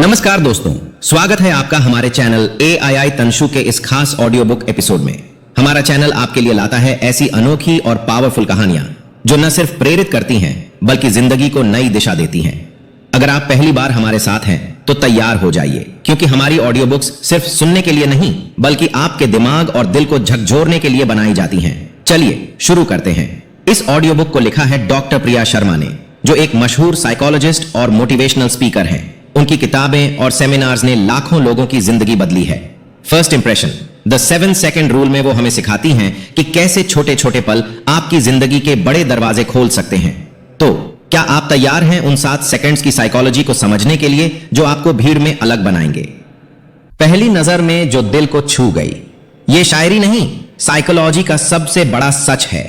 नमस्कार दोस्तों, स्वागत है आपका हमारे चैनल AII तंशु के इस खास ऑडियो बुक एपिसोड में। हमारा चैनल आपके लिए लाता है ऐसी अनोखी और पावरफुल कहानियां जो न सिर्फ प्रेरित करती हैं बल्कि जिंदगी को नई दिशा देती हैं। अगर आप पहली बार हमारे साथ हैं तो तैयार हो जाइए, क्योंकि हमारी ऑडियो बुक्स सिर्फ सुनने के लिए नहीं बल्कि आपके दिमाग और दिल को झकझोरने के लिए बनाई जाती हैं। चलिए शुरू करते हैं। इस ऑडियो बुक को लिखा है डॉक्टर प्रिया शर्मा ने, जो एक मशहूर साइकोलॉजिस्ट और मोटिवेशनल स्पीकर हैं। उनकी किताबें और सेमिनार्स ने लाखों लोगों की जिंदगी बदली है। First impression, the 7 second rule में वो हमें सिखाती हैं कि कैसे छोटे छोटे पल आपकी जिंदगी के बड़े दरवाजे खोल सकते हैं। तो क्या आप तैयार हैं उन 7 सेकंड्स की साइकोलॉजी को समझने के लिए जो आपको भीड़ में अलग बनाएंगे? पहली नजर में जो दिल को छू गई, ये शायरी नहीं, साइकोलॉजी का सबसे बड़ा सच है।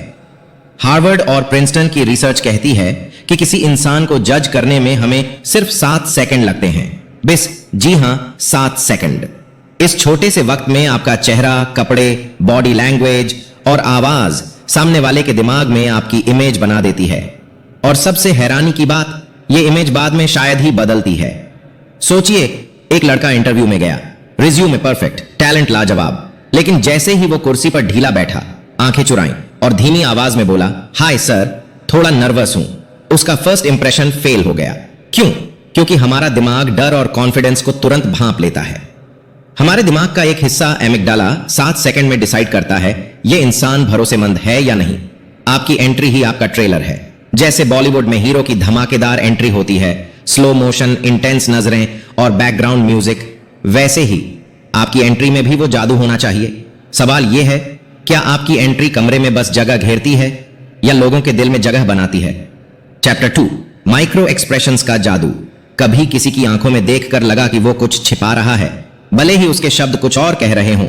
हार्वर्ड और प्रिंसटन की रिसर्च कहती है कि किसी इंसान को जज करने में हमें सिर्फ 7 सेकंड लगते हैं। बस जी हां, 7 सेकंड। इस छोटे से वक्त में आपका चेहरा, कपड़े, बॉडी लैंग्वेज और आवाज सामने वाले के दिमाग में आपकी इमेज बना देती है। और सबसे हैरानी की बात, यह इमेज बाद में शायद ही बदलती है। सोचिए, एक लड़का इंटरव्यू में गया, रिज्यूमे परफेक्ट, टैलेंट लाजवाब, लेकिन जैसे ही वो कुर्सी पर ढीला बैठा, आंखें चुराई और धीमी आवाज में बोला, हाय सर, थोड़ा नर्वस हूं, उसका फर्स्ट इंप्रेशन फेल हो गया। क्यों? क्योंकि हमारा दिमाग डर और कॉन्फिडेंस को तुरंत भांप लेता है। हमारे दिमाग का एक हिस्सा एमिगडाला 7 सेकंड में डिसाइड करता है यह इंसान भरोसेमंद है या नहीं। आपकी एंट्री ही आपका ट्रेलर है। जैसे बॉलीवुड में हीरो की धमाकेदार एंट्री होती है, स्लो मोशन, इंटेंस नजरें और बैकग्राउंड म्यूजिक, वैसे ही आपकी एंट्री में भी वो जादू होना चाहिए। सवाल यह है, क्या आपकी एंट्री कमरे में बस जगह घेरती है या लोगों के दिल में जगह बनाती है? चैप्टर 2, माइक्रो एक्सप्रेशंस का जादू। कभी किसी की आंखों में देखकर लगा कि वो कुछ छिपा रहा है, भले ही उसके शब्द कुछ और कह रहे हों।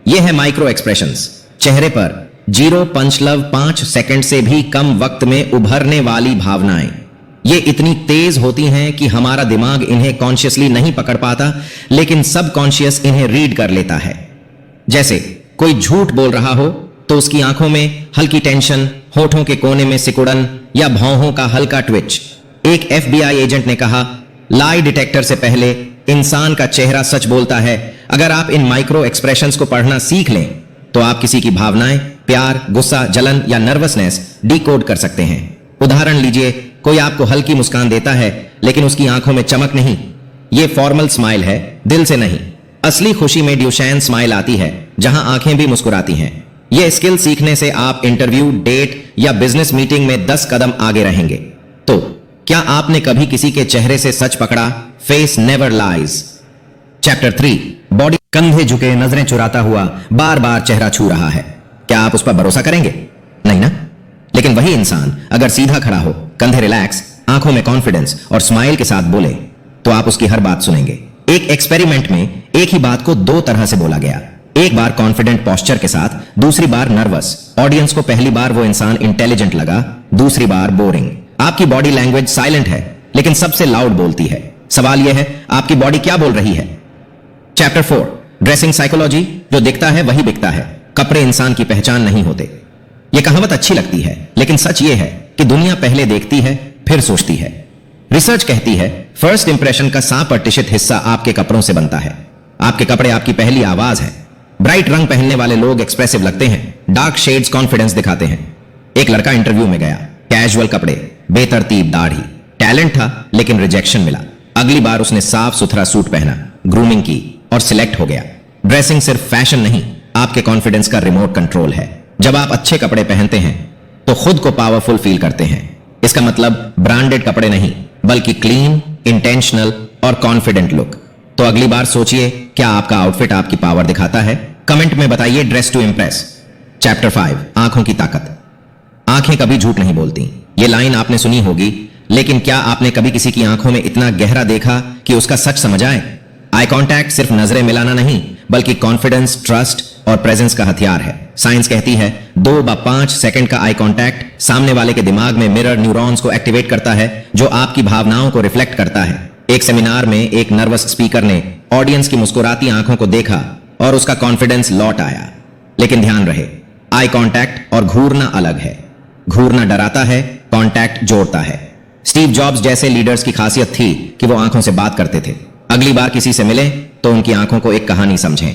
यह है माइक्रो एक्सप्रेशंस। चेहरे पर 0 पंचलव 5 सेकंड से भी कम वक्त में उभरने वाली भावनाएं। ये इतनी तेज होती हैं कि हमारा दिमाग इन्हें कॉन्शियसली नहीं पकड़ पाता, लेकिन सबकॉन्शियस इन्हें रीड कर लेता है। जैसे कोई झूठ बोल रहा हो तो उसकी आंखों में हल्की टेंशन, होठों के कोने में सिकुड़न या भौहों का हल्का ट्विच। एक FBI एजेंट ने कहा, लाई डिटेक्टर से पहले इंसान का चेहरा सच बोलता है। अगर आप इन माइक्रो एक्सप्रेशंस को पढ़ना सीख लें तो आप किसी की भावनाएं, प्यार, गुस्सा, जलन या नर्वसनेस डिकोड कर सकते हैं। उदाहरण लीजिए, कोई आपको हल्की मुस्कान देता है लेकिन उसकी आंखों में चमक नहीं। यह फॉर्मल स्माइल है, दिल से नहीं। असली खुशी में ड्यूशेन स्माइल आती है, जहां आंखें भी मुस्कुराती हैं। यह स्किल सीखने से आप इंटरव्यू, डेट या बिजनेस मीटिंग में 10 कदम आगे रहेंगे। तो क्या आपने कभी किसी के चेहरे से सच पकड़ा? Face never lies. Chapter 3, body. कंधे झुके, नजरें चुराता हुआ बार बार चेहरा छू रहा है, क्या आप उस पर भरोसा करेंगे? नहीं ना? लेकिन वही इंसान अगर सीधा खड़ा हो, कंधे रिलैक्स, आंखों में कॉन्फिडेंस और स्माइल के साथ बोले, तो आप उसकी हर बात सुनेंगे। एक एक्सपेरिमेंट में एक ही बात को 2 तरह से बोला गया। एक बार कॉन्फिडेंट पोस्चर के साथ, दूसरी बार नर्वस। ऑडियंस को पहली बार वो इंसान इंटेलिजेंट लगा, दूसरी बार बोरिंग। आपकी बॉडी लैंग्वेज साइलेंट है लेकिन सबसे लाउड बोलती है। सवाल यह है, आपकी बॉडी क्या बोल रही है? Chapter 4, dressing psychology. जो दिखता है वही बिकता है, कपड़े इंसान की पहचान नहीं होते। यह कहावत अच्छी लगती है, लेकिन सच यह है कि दुनिया पहले देखती है फिर सोचती है। रिसर्च कहती है, फर्स्ट इंप्रेशन का 100% हिस्सा आपके कपड़ों से बनता है। आपके कपड़े आपकी पहली आवाज है। ब्राइट रंग पहनने वाले लोग एक्सप्रेसिव लगते हैं, डार्क शेड्स कॉन्फिडेंस दिखाते हैं। एक लड़का इंटरव्यू में गया, कैजुअल कपड़े, बेतरतीब दाढ़ी, टैलेंट था लेकिन रिजेक्शन मिला। अगली बार उसने साफ सुथरा सूट पहना, ग्रूमिंग की और सिलेक्ट हो गया। ड्रेसिंग सिर्फ फैशन नहीं, आपके कॉन्फिडेंस का रिमोट कंट्रोल है। जब आप अच्छे कपड़े पहनते हैं तो खुद को पावरफुल फील करते हैं। इसका मतलब ब्रांडेड कपड़े नहीं, बल्कि क्लीन, इंटेंशनल और कॉन्फिडेंट लुक। तो अगली बार सोचिए, क्या आपका आउटफिट आपकी पावर दिखाता है? कमेंट में बताइए, ड्रेस टू इंप्रेस। चैप्टर 5, आंखों की ताकत। आंखें कभी झूठ नहीं बोलती। यह लाइन आपने सुनी होगी, लेकिन क्या आपने कभी किसी की आंखों में इतना गहरा देखा कि उसका सच समझ आए? आई कांटेक्ट सिर्फ नजरें मिलाना नहीं, बल्कि कॉन्फिडेंस, ट्रस्ट और प्रेजेंस का हथियार है। साइंस कहती है 2 व 5 सेकंड का आई कांटेक्ट सामने वाले के दिमाग में मिरर न्यूरॉन्स को एक्टिवेट करता है, जो आपकी भावनाओं को रिफ्लेक्ट करता है। एक सेमिनार में एक नर्वस स्पीकर ने ऑडियंस की मुस्कुराती आंखों को देखा और उसका कॉन्फिडेंस लौट आया। लेकिन ध्यान रहे, आई कांटेक्ट और घूरना अलग है। घूरना डराता है, कांटेक्ट जोड़ता है। स्टीव जॉब्स जैसे लीडर्स की खासियत थी कि वो आंखों से बात करते थे। अगली बार किसी से मिलें तो उनकी आंखों को एक कहानी समझें।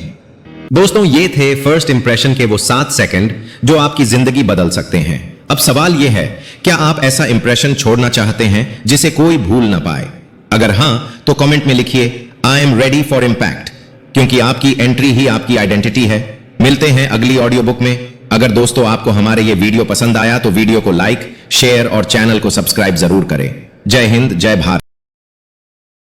दोस्तों, ये थे फर्स्ट इंप्रेशन के वो 7 सेकंड जो आपकी जिंदगी बदल सकते हैं। अब सवाल यह है, क्या आप ऐसा इंप्रेशन छोड़ना चाहते हैं जिसे कोई भूल ना पाए? अगर हां, तो कमेंट में लिखिए I am ready for impact, क्योंकि आपकी एंट्री ही आपकी आइडेंटिटी है। मिलते हैं अगली ऑडियो बुक में। अगर दोस्तों आपको हमारे ये वीडियो पसंद आया तो वीडियो को लाइक, शेयर और चैनल को सब्सक्राइब जरूर करें। जय हिंद, जय भारत।